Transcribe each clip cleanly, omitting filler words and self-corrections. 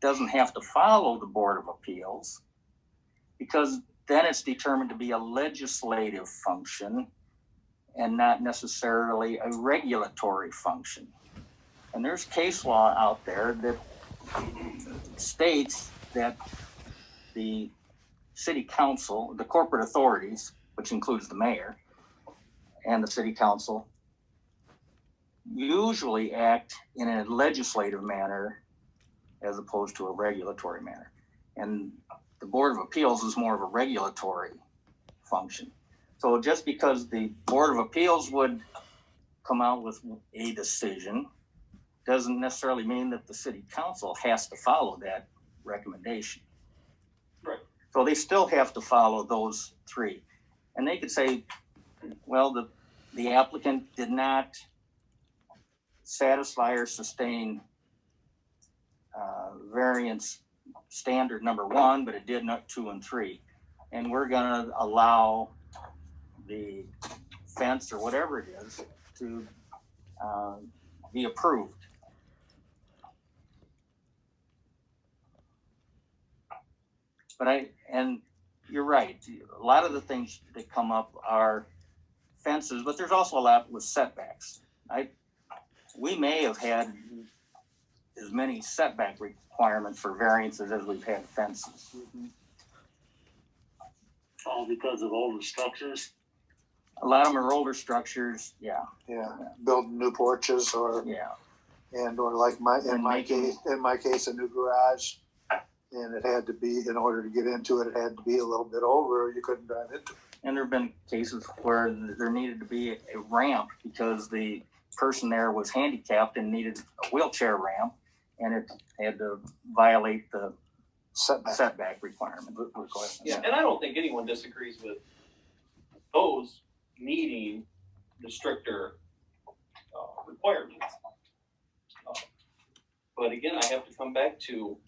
doesn't have to follow the Board of Appeals, because then it's determined to be a legislative function and not necessarily a regulatory function. And there's case law out there that states that the city council, the corporate authorities, which includes the mayor and the city council, usually act in a legislative manner as opposed to a regulatory manner. And the Board of Appeals is more of a regulatory function. So just because the Board of Appeals would come out with a decision doesn't necessarily mean that the city council has to follow that recommendation. Right. So they still have to follow those three. And they could say, well, the applicant did not satisfy or sustain variance standard number 1, but it did not 2 and 3. And we're gonna allow the fence or whatever it is to be approved. But and you're right, a lot of the things that come up are fences, but there's also a lot with setbacks. We may have had as many setback requirements for variances as we've had fences. Mm-hmm. All because of older structures? A lot of them are older structures, yeah. Building new porches or like in my case, a new garage. And it had to be, in order to get into it, it had to be a little bit over, or you couldn't drive into it. And there have been cases where there needed to be a ramp because the person there was handicapped and needed a wheelchair ramp, and it had to violate the setback requirement. Yeah, and I don't think anyone disagrees with those meeting the stricter requirements. But again, I have to come back to,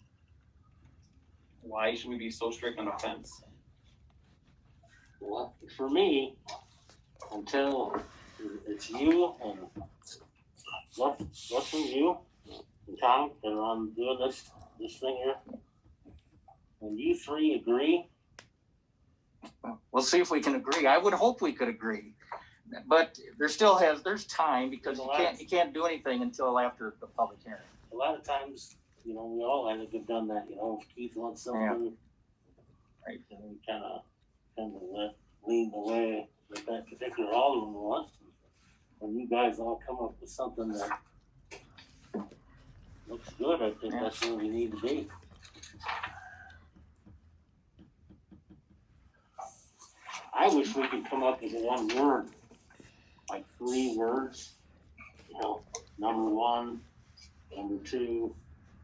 why should we be so strict on a fence? Well, for me, until it's you and Justin, you and Tom that are on doing this thing here, when you three agree, we'll see if we can agree. I would hope we could agree, but there's time, because you can't do anything until after the public hearing. A lot of times, we all have done that. If Keith wants something, right, and we kind of lean the way that particular alderman wants. When you guys all come up with something that looks good, I think that's where we need to be. I wish we could come up with one word, like 3 words. Number 1, number 2,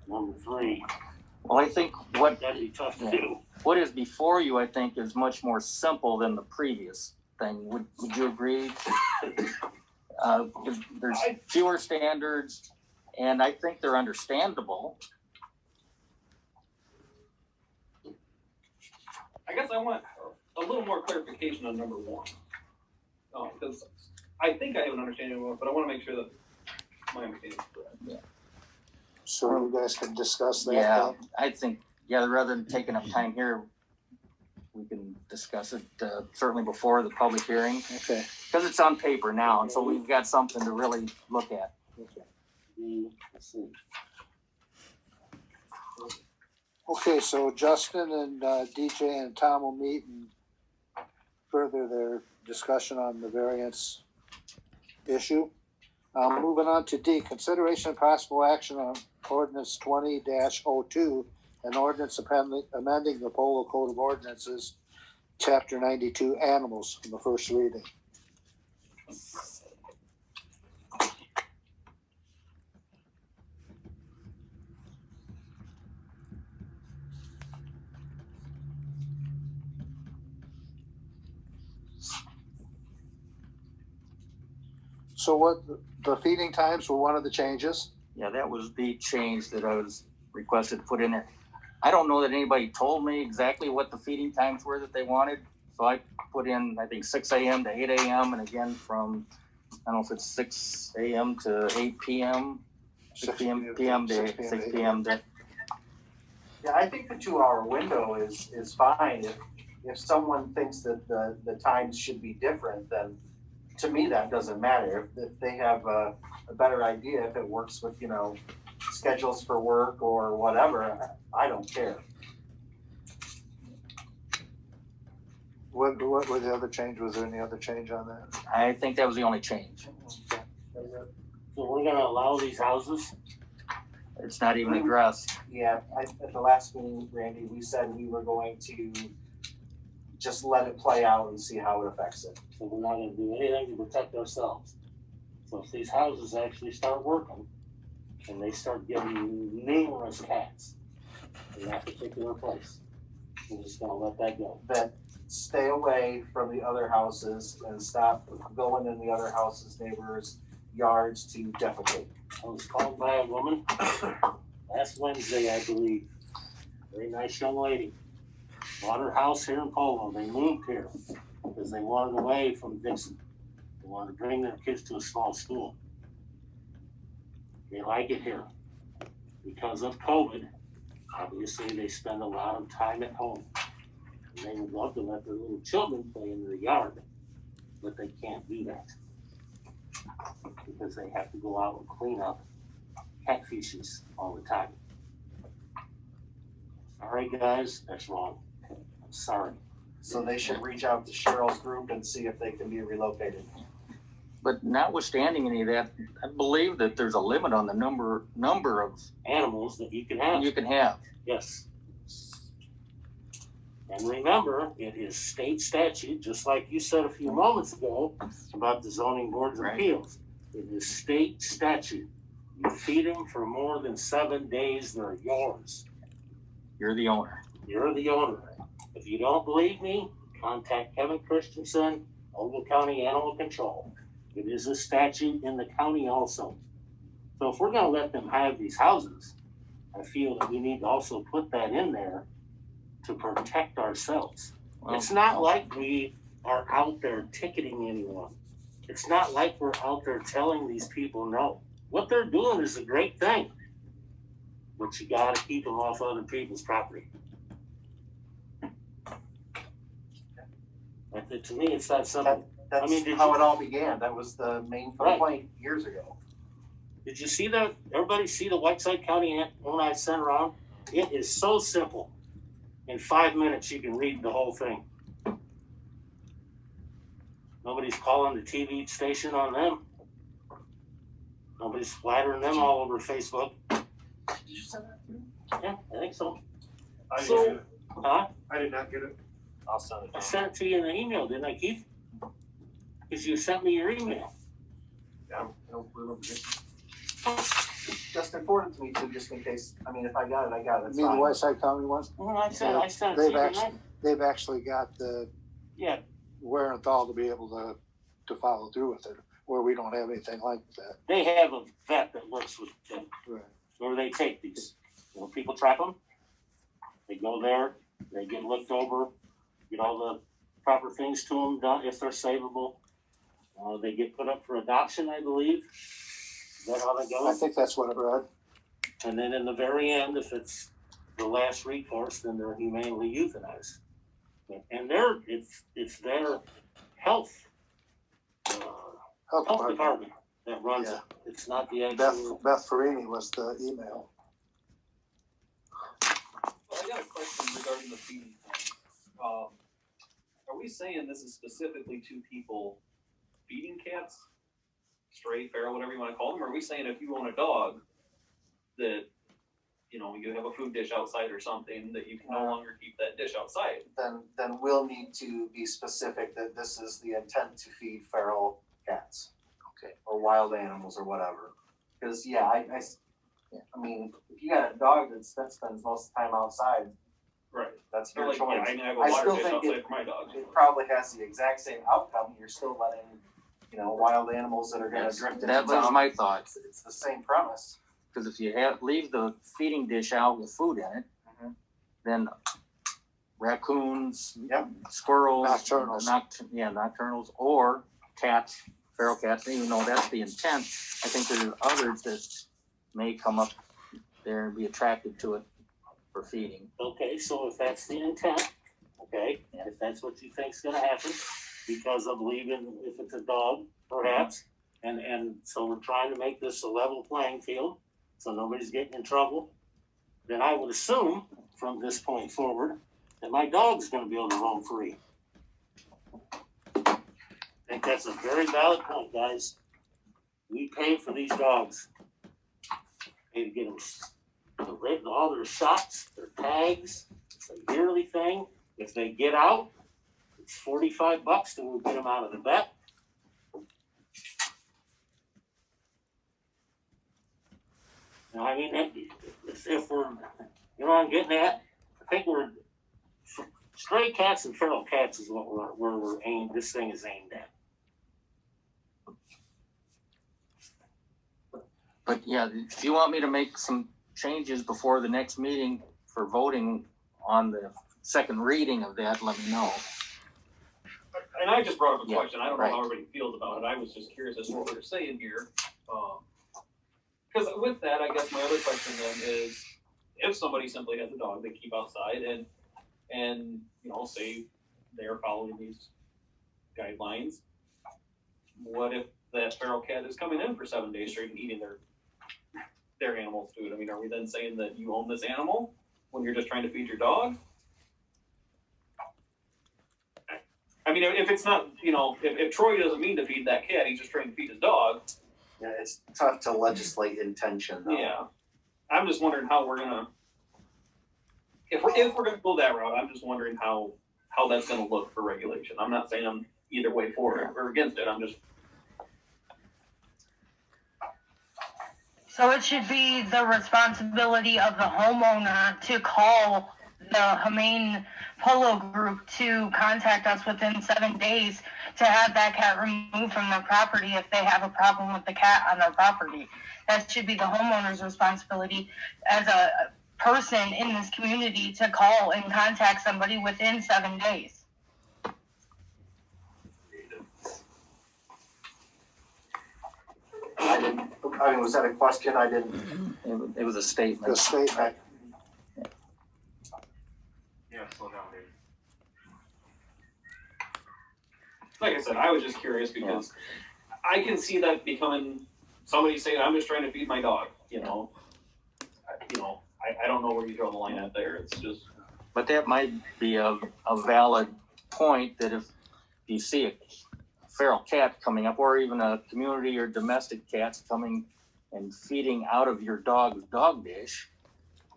number 3. Well, I think that'd be tough to do. What is before you, I think, is much more simple than the previous thing. Would you agree? There's fewer standards, and I think they're understandable. I guess I want a little more clarification on number 1. Because I think I have an understanding of it, but I want to make sure that my understanding is correct. Yeah. So you guys can discuss that. Yeah, I think, rather than taking up time here, we can discuss it certainly before the public hearing. Okay. Because it's on paper now, and so we've got something to really look at. Okay. Okay, so Justin and DJ and Tom will meet and further their discussion on the variance issue. Moving on to D, consideration of possible action on ordinance 20-02, an ordinance amending the Polo Code of Ordinances, Chapter 92, Animals, in the first reading. So what, the feeding times were one of the changes? Yeah, that was the change that I was requested to put in there. I don't know that anybody told me exactly what the feeding times were that they wanted. So I put in, I think, 6 a.m. to 8 a.m. and again from, I don't know if it's 6 a.m. to 8 p.m. 6 p.m. to 6 p.m. Yeah, I think the 2 hour window is fine. If someone thinks that the times should be different, then to me, that doesn't matter. If they have a better idea, if it works with, schedules for work or whatever, I don't care. What were the other change? Was there any other change on that? I think that was the only change. So we're gonna allow these houses? It's not even addressed. Yeah, at the last meeting, Randy, we said we were going to just let it play out and see how it affects it. So we're not gonna do anything to protect ourselves. So if these houses actually start working, and they start getting numerous cats in that particular place, we're just gonna let that go. That stay away from the other houses and stop going in the other houses' neighbors' yards to defecate. I was called by a woman last Wednesday, I believe. Very nice young lady. Bought her house here in Polo. They moved here because they wanted away from Dixon. They wanted to bring their kids to a small school. They like it here. Because of COVID, obviously they spend a lot of time at home. And they would love to let their little children play in their yard, but they can't do that. Because they have to go out and clean up catfishes all the time. Sorry guys, that's wrong. I'm sorry. So they should reach out to Cheryl's group and see if they can be relocated. But notwithstanding any of that, I believe that there's a limit on the number of Animals that you can have. you can have. Yes. And remember, it is state statute, just like you said a few moments ago about the zoning boards of Right. appeals. It is state statute. You feed them for more than 7 days, they're yours. You're the owner. You're the owner. If you don't believe me, contact Kevin Christensen, Ogle County Animal Control. It is a statute in the county also. So if we're gonna let them have these houses, I feel that we need to also put that in there to protect ourselves. Well, It's not like we are out there ticketing anyone. It's not like we're out there telling these people no. What they're doing is a great thing, but you gotta keep them off other people's property. To me, it's that simple. That's did how you- it all began. That was the main complaint years ago. Did you see that? Everybody see the Whiteside County one I sent around? It is so simple. In 5 minutes, you can read the whole thing. Nobody's calling the TV station on them. Nobody's flattering them all over Facebook. Did you send that to me? Yeah, I think so. I So- didn't get it. Huh? I did not get it. I'll send it. I sent it to you in the email, didn't I, Keith? Because you sent me your email. I don't remember it. Justin forwarded to me too, just in case. I mean, if I got it, I got it. You It's mean the fine. Whiteside County one? Well, I sent it to They've you, didn't I? they've actually got the Yeah, wherewithal to be able to follow through with it, where we don't have anything like that. they have a vet that works with them. Right. Where they take these. People trap them. They go there, they get looked over, get all the proper things to them done if they're savable. They get put up for adoption, I believe. Is that how that I goes? think that's what I read. And then in the very end, if it's the last recourse, then they're humanely euthanized. And it's their health Health department. department that runs Yeah. it. It's not the actual. Beth Farini was the email. Well, I got a question regarding the feeding thing. Are we saying this is specifically to people feeding cats, stray, feral, whatever you want to call them? Or are we saying if you own a dog that, you have a food dish outside or something, that you can no longer keep that dish outside? Then we'll need to be specific that this is the intent to feed feral cats. Okay. Or wild animals or whatever. Because, I mean, if you got a dog that spends most of the time outside, Right. that's So your like, I choice. have a I water still dish think outside for my dog. It probably has the exact same outcome. You're still letting, wild animals that are gonna drift into That was town. my thought. It's the same premise. Because if you leave the feeding dish out with food in it, Mhm. then raccoons, Yep. squirrels, Nocturnals. nocturnals, or cats, feral cats. Even though that's the intent, I think there's others that may come up there and be attracted to it for feeding. Okay, so if that's the intent, okay, Yeah. if that's what you think's gonna happen, because of leaving, if it's a dog, perhaps, and so we're trying to make this a level playing field, so nobody's getting in trouble, then I would assume from this point forward that my dog's gonna be able to roam free. I think that's a very valid point, guys. We pay for these dogs. Pay to get them all their shots, their tags. It's a yearly thing. If they get out, it's $45 to get them out of the vet. Now, I mean, if we're, you know what I'm getting at? I think we're, stray cats and feral cats is what we're aimed, this thing is aimed at. But yeah, if you want me to make some changes before the next meeting for voting on the second reading of that, let me know. And I just brought up a Yeah, question, I don't know right. how everybody feels about it, I was just curious as to what we were saying here. Cause with that, I guess my other question then is, if somebody simply has a dog they keep outside and, you know, say they're following these guidelines, what if that feral cat is coming in for 7 days straight and eating their animal's food? I mean, are we then saying that you own this animal when you're just trying to feed your dog? I mean, if it's not, you know, if Troy doesn't mean to feed that cat, he's just trying to feed his dog. Yeah, it's tough to legislate intention though. Yeah. I'm just wondering how we're gonna, if we're gonna go that route, I'm just wondering how that's gonna look for regulation. I'm not saying I'm either way for it or against it, I'm just. So it should be the responsibility of the homeowner to call the Humane Polo Group to contact us within 7 days to have that cat removed from their property if they have a problem with the cat on their property. That should be the homeowner's responsibility as a person in this community to call and contact somebody within 7 days. I mean, was that a question? I didn't. It was a statement. The statement. Yeah, slow down, dude. Like I said, I was just curious because I can see that becoming somebody saying, "I'm just trying to feed my dog." You know, I don't know where you draw the line out there. It's just. But that might be a valid point that if you see a feral cat coming up, or even a community or domestic cats coming and feeding out of your dog's dog dish,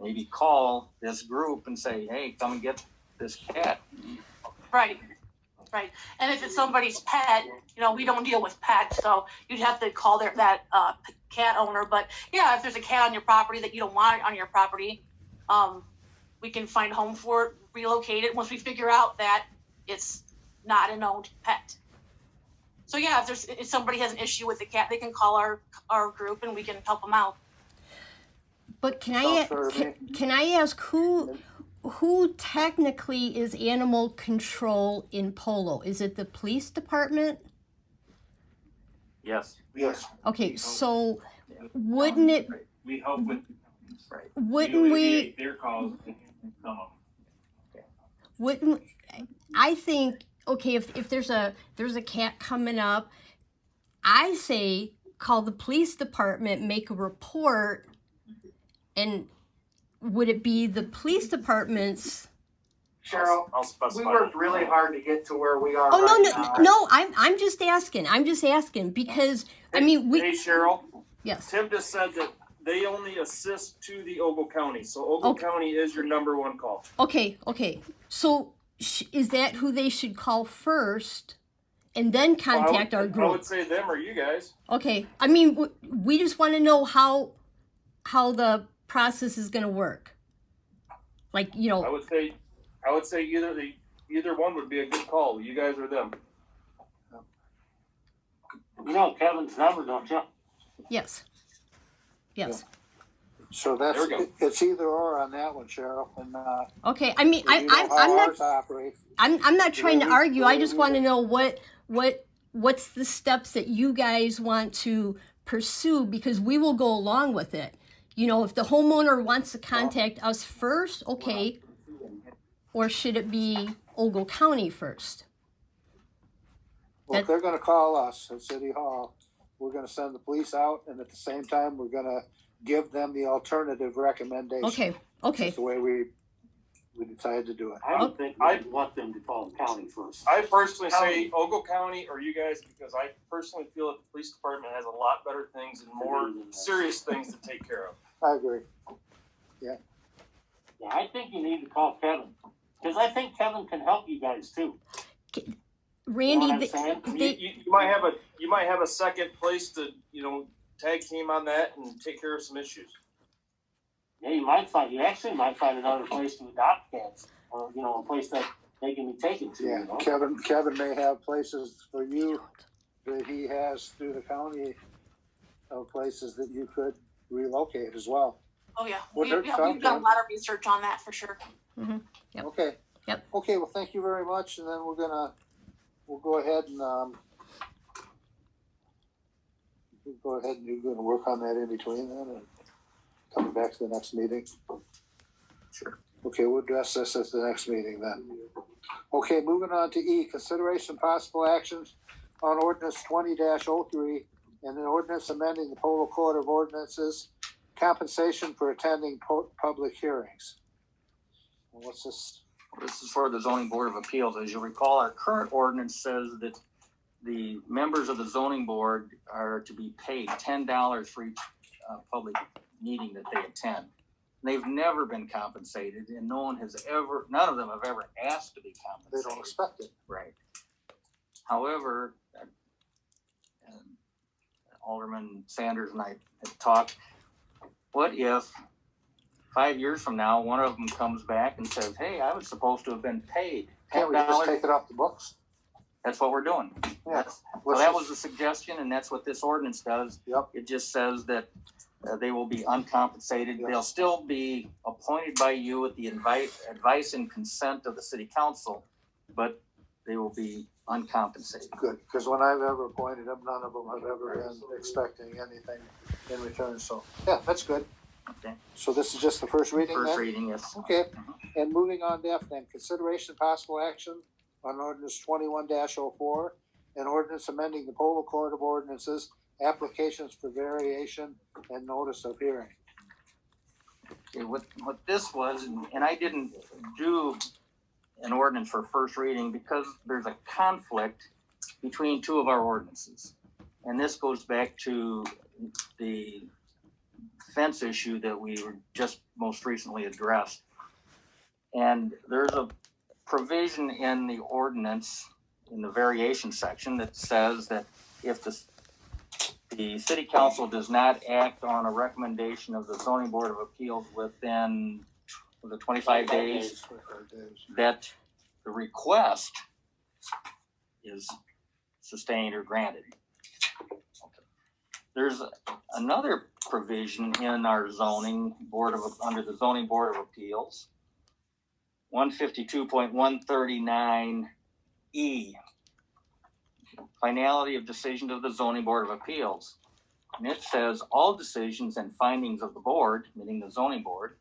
maybe call this group and say, "Hey, come and get this cat." Right. And if it's somebody's pet, you know, we don't deal with pets, so you'd have to call that cat owner. But yeah, if there's a cat on your property that you don't want on your property, we can find a home for it, relocate it once we figure out that it's not an owned pet. So yeah, if somebody has an issue with the cat, they can call our group and we can help them out. But can I ask who technically is animal control in Polo? Is it the police department? Yes. Yes. Okay, so wouldn't it? We help with. Right. Wouldn't we? Their calls. Wouldn't I think? Okay, if there's a cat coming up, I say call the police department, make a report, and would it be the police department's? Cheryl, I'll specify. we worked really hard to get to where we are Oh right now. no! I'm just asking because I mean we. Hey Cheryl, Yes. Tim just said that they only assist to the Ogle County, so Ogle Okay. County is your number one call. Okay. So is that who they should call first, and then contact our I group? would say them or you guys. Okay. I mean, we just want to know how the process is going to work. Like, you know. I would say either one would be a good call. You guys or them. You know Kevin's number, don't you? Yes. So that's, There we go. it's either or on that one, Cheryl, and, Okay. I mean, you know I'm how not. ours operate. I'm not trying to argue. I just want to Yeah. know what's the steps that you guys want to pursue, because we will go along with it. you know, if the homeowner wants to contact us first, okay, or should it be Ogle County first? Well, if they're gonna call us at City Hall, we're gonna send the police out, and at the same time, we're gonna give them the alternative recommendation. Okay, okay. That's the way we decided to do it. I don't think I- we want them to call the county first. I personally say Ogle County or you guys, because I personally feel that the police department has a lot better things and more serious things to take care of. I agree. Yeah, I think you need to call Kevin, because I think Kevin can help you guys too. Randy, You know what I'm saying? You might have a second place to, you know, tag team on that and take care of some issues. Yeah, you actually might find another place to adopt cats, or, you know, a place that they can be taken to, Yeah, you know? Kevin may have places for you that he has through the county of places that you could relocate as well. Oh, yeah. Wouldn't hurt to talk We've to done a him. lot of research on that for sure. Yep. Okay. Yep. Okay, well, thank you very much, and then we'll go ahead and, you're gonna work on that in between then, and coming back to the next meeting? Sure. Okay, we'll address this at the next meeting then. Okay, moving on to E, consideration possible actions on ordinance 20-03 and an ordinance amending the Polo Code of Ordinances, compensation for attending public hearings. And what's this? This is for the zoning board of appeals. As you recall, our current ordinance says that the members of the zoning board are to be paid $10 for each public meeting that they attend. They've never been compensated, and none of them have ever asked to be They compensated. don't expect it. Right. However, Alderman Sanders and I had talked, what if 5 years from now, one of them comes back and says, hey, I was supposed to have been paid Can't we just $10? take it off the books? That's what we're doing. Yeah. So that was the suggestion, and that's what this ordinance does. Yep. It just says that they will be uncompensated. Yep. They'll still be appointed by you with the advice and consent of the city council, but they will be uncompensated. Good, because when I've ever appointed them, none of them have ever been expecting anything in return, so, yeah, that's good. Okay. So this is just the first reading then? First reading, yes. Okay, and moving on to F then, consideration possible action on ordinance 21-04, an ordinance amending the Polo Code of Ordinances, applications for variation and notice of hearing. Okay, what this was, and I didn't do an ordinance for first reading because there's a conflict between two of our ordinances. And this goes back to the fence issue that we were just most recently addressed. And there's a provision in the ordinance, in the variation section, that says that if the city council does not act on a recommendation of the zoning board of appeals within the 25 days, that the request is sustained or granted. There's another provision in our zoning board under the zoning board of appeals, 152.139E, finality of decisions of the zoning board of appeals. And it says all decisions and findings of the board, meaning the zoning board,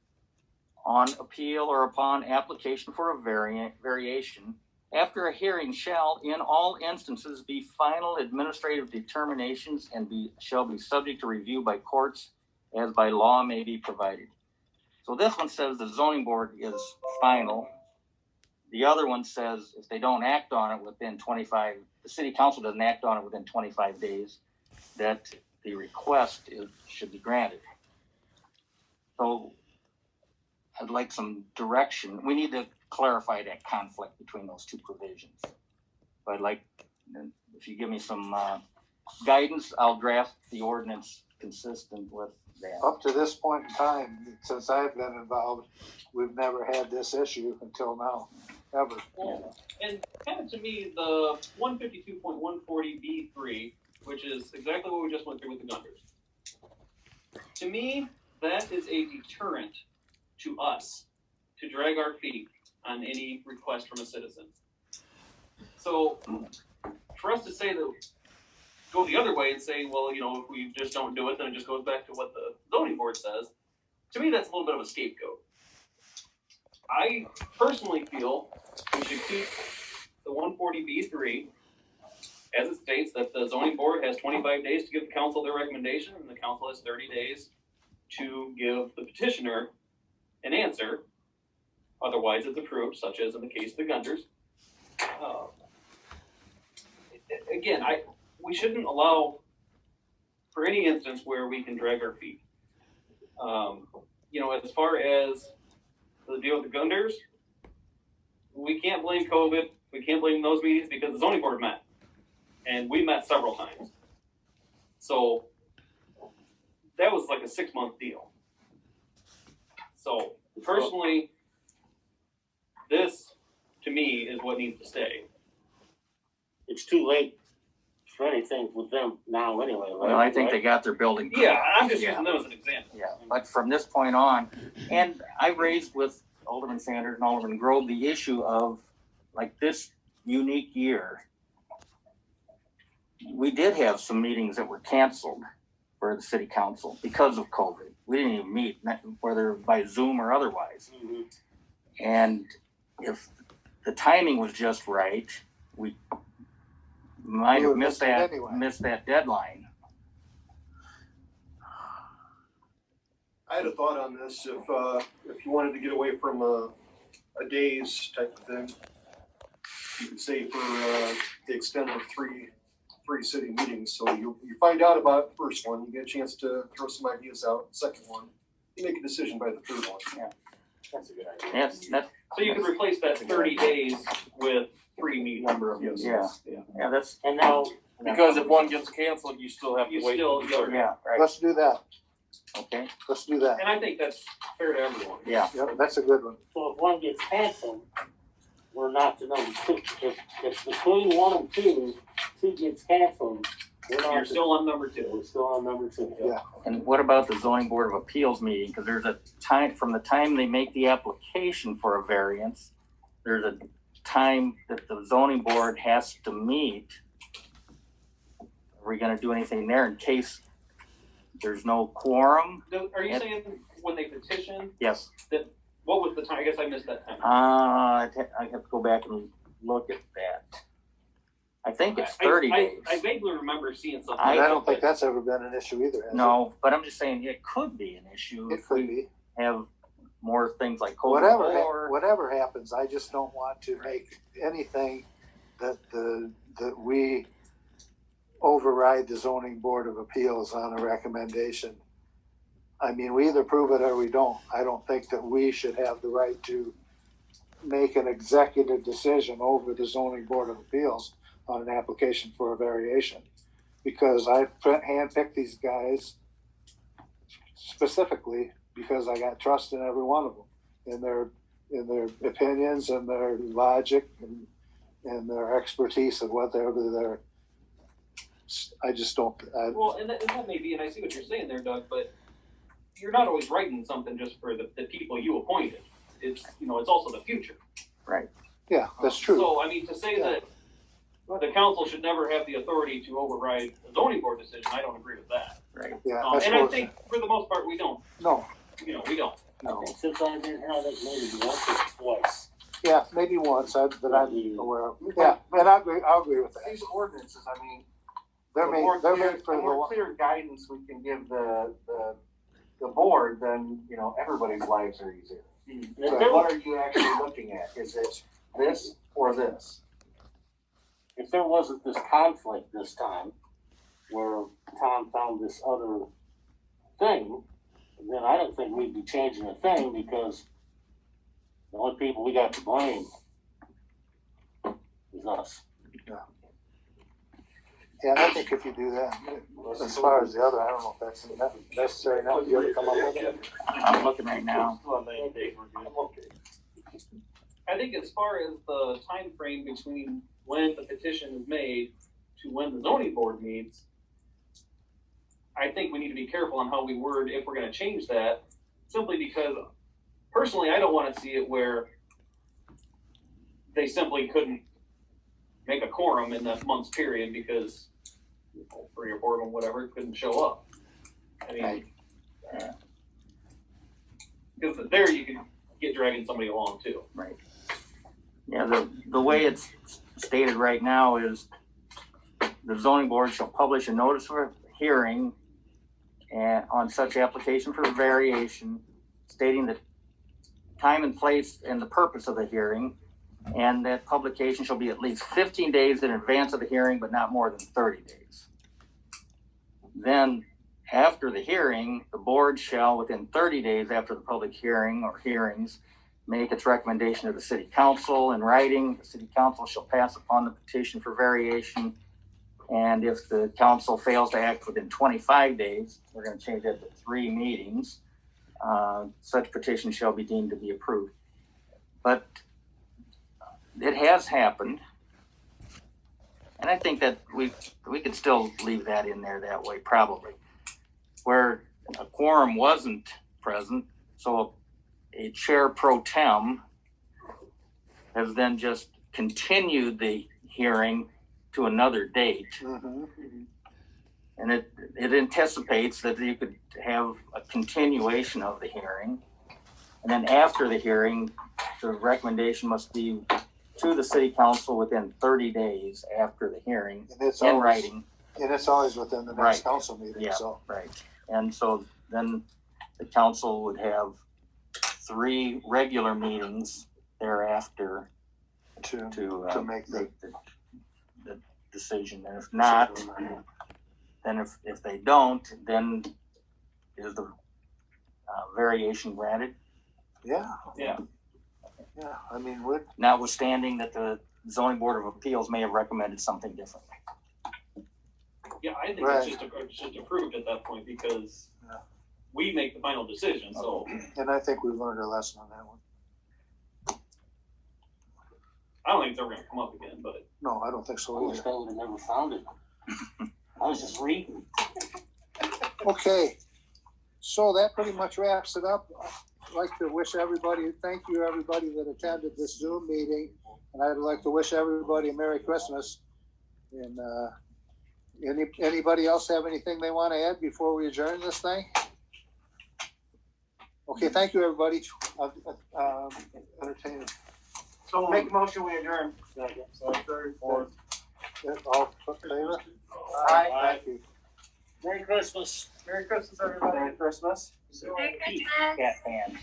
on appeal or upon application for a variation after a hearing shall in all instances be final administrative determinations and shall be subject to review by courts as by law may be provided. So this one says the zoning board is final. The other one says if they don't act on it within the city council doesn't act on it within 25 days, that the request should be granted. So I'd like some direction. We need to clarify that conflict between those two provisions. But I'd like, if you give me some guidance, I'll draft the ordinance consistent with that. Up to this point in time, since I've been involved, we've never had this issue until now, ever. Well, and kind of to me, the 152.140B3, which is exactly what we just went through with the Gunders. To me, that is a deterrent to us to drag our feet on any request from a citizen. So for us to say that, go the other way and say, well, if we just don't do it, then it just goes back to what the zoning board says. to me, that's a little bit of a scapegoat. I personally feel we should keep the 140B3 as it states that the zoning board has 25 days to give the council their recommendation, and the council has 30 days to give the petitioner an answer. Otherwise, it's approved, such as in the case of the Gunders. Again, we shouldn't allow for any instance where we can drag our feet. As far as the deal with the Gunders, we can't blame COVID. We can't blame those meetings because the zoning board met, and we met several times. So that was like a 6-month deal. So personally, this to me is what needs to stay. It's too late for anything with them now anyway, right? Well, I think they got their building. Yeah, I'm just Yeah. using them as an example. Yeah, but from this point on, and I raised with Alderman Sanders and Alderman Grove the issue of, like, this unique year, we did have some meetings that were canceled for the city council because of COVID. We didn't even meet, whether by Zoom or otherwise. Mm-hmm. And if the timing was just right, we might have missed that deadline. I had a thought on this. If you wanted to get away from a days type of thing, you could say for the extent of three city meetings. So you find out about the first one, you get a chance to throw some ideas out. Second one, you make a decision by the third one. Yeah, That's a good idea. yes, that's So you could replace that 30 days with 3 meetings. Number of yes. yeah, that's And now, Because if one gets canceled, you still have to You wait. still- for the yeah, right. Let's do that. Okay, Let's do that. And I think that's fair to everyone. yeah. Yep, that's a good one. so if one gets canceled, we're not to number 2. If between 1 and 2 gets canceled, we're not. You're still on number 2. We're still on number 2. Yeah. And what about the zoning board of appeals meeting? Because there's a time, from the time they make the application for a variance, there's a time that the zoning board has to meet. Are we gonna do anything there in case there's no quorum? Are you Yep. saying when they petition, Yes. what was the time? I guess I missed that time. I have to go back and look at that. I think it's 30 days. I vaguely remember seeing something. I I don't think that's ever been an issue either, has it? No, but I'm just saying it could be an issue It if could we be. have more things like COVID. Whatever happens, I just don't want to make anything that we override the zoning board of appeals on a recommendation. I mean, we either prove it or we don't. I don't think that we should have the right to make an executive decision over the zoning board of appeals on an application for a variation. Because I handpicked these guys specifically because I got trust in every one of them, in their opinions and their logic and their expertise of whatever they're. I just don't. Well, and that may be, and I see what you're saying there, Doug, but you're not always writing something just for the people you appointed. It's also the future. Right. Yeah, that's true. So, I mean, to say that the council should never have the authority to override the zoning board decision, I don't agree with that. Right. Yeah, And that's I what- think for the most part, we don't. no. We don't. No. Since I've been here, I think maybe once or twice. Yeah, maybe once that I'm aware of. Yeah, and I'll agree with that. These ordinances, I mean, They're the made for the more one. clear guidance we can give the board, then, everybody's lives are easier. If So there, what are you actually looking at? Is it this or this? if there wasn't this conflict this time, where Tom found this other thing, then I don't think we'd be changing a thing, because the only people we got to blame is us. Yeah, I think if you do that, as far as the other, I don't know if that's necessary now. You ever come up with it? I'm looking right now. I think as far as the time frame between when the petition is made to when the zoning board meets, I think we need to be careful on how we word if we're going to change that, simply because personally I don't want to see it where they simply couldn't make a quorum in that month's period because 3 or 4 of them, whatever, couldn't show up. I mean, Right. Cause there you can get dragging somebody along too. Right. Yeah, the way it's stated right now is the zoning board shall publish a notice of a hearing and on such application for variation, stating the time and place and the purpose of the hearing, and that publication shall be at least 15 days in advance of the hearing, but not more than 30 days. Then, after the hearing, the board shall, within 30 days after the public hearing or hearings, make its recommendation to the city council in writing. The city council shall pass upon the petition for variation. And if the council fails to act within 25 days, we're going to change that to 3 meetings, such petition shall be deemed to be approved. But it has happened. And I think that we could still leave that in there that way, probably, where a quorum wasn't present. So a chair pro tem has then just continued the hearing to another date. Mm-hmm. And it anticipates that you could have a continuation of the hearing. And then after the hearing, the recommendation must be to the city council within 30 days after the hearing And it's in always, writing. and it's always within the next Right. council meeting, Yeah. so. Right. And so then the council would have 3 regular meetings thereafter To make the the decision. And if not, then if they don't, then is the variation granted, yeah, Yeah. yeah, I mean, we're, notwithstanding that the zoning board of appeals may have recommended something different. Yeah, I think Right. it's just approved at that point because Yeah. we make the final decision, so. and I think we've learned our lesson on that one. I don't think it's ever gonna come up again, but No, I don't think I so wish either. I would have never found it. I was just reading. Okay, so that pretty much wraps it up. I'd like to wish everybody, thank you everybody that attended this Zoom meeting. And I'd like to wish everybody a Merry Christmas. And, anybody else have anything they want to add before we adjourn this thing? Okay, thank you, everybody. Entertain. So make a motion, we adjourn. All in favor? Aye. Thank you. Merry Christmas. Merry Christmas, everybody. Merry Christmas. Cat hand.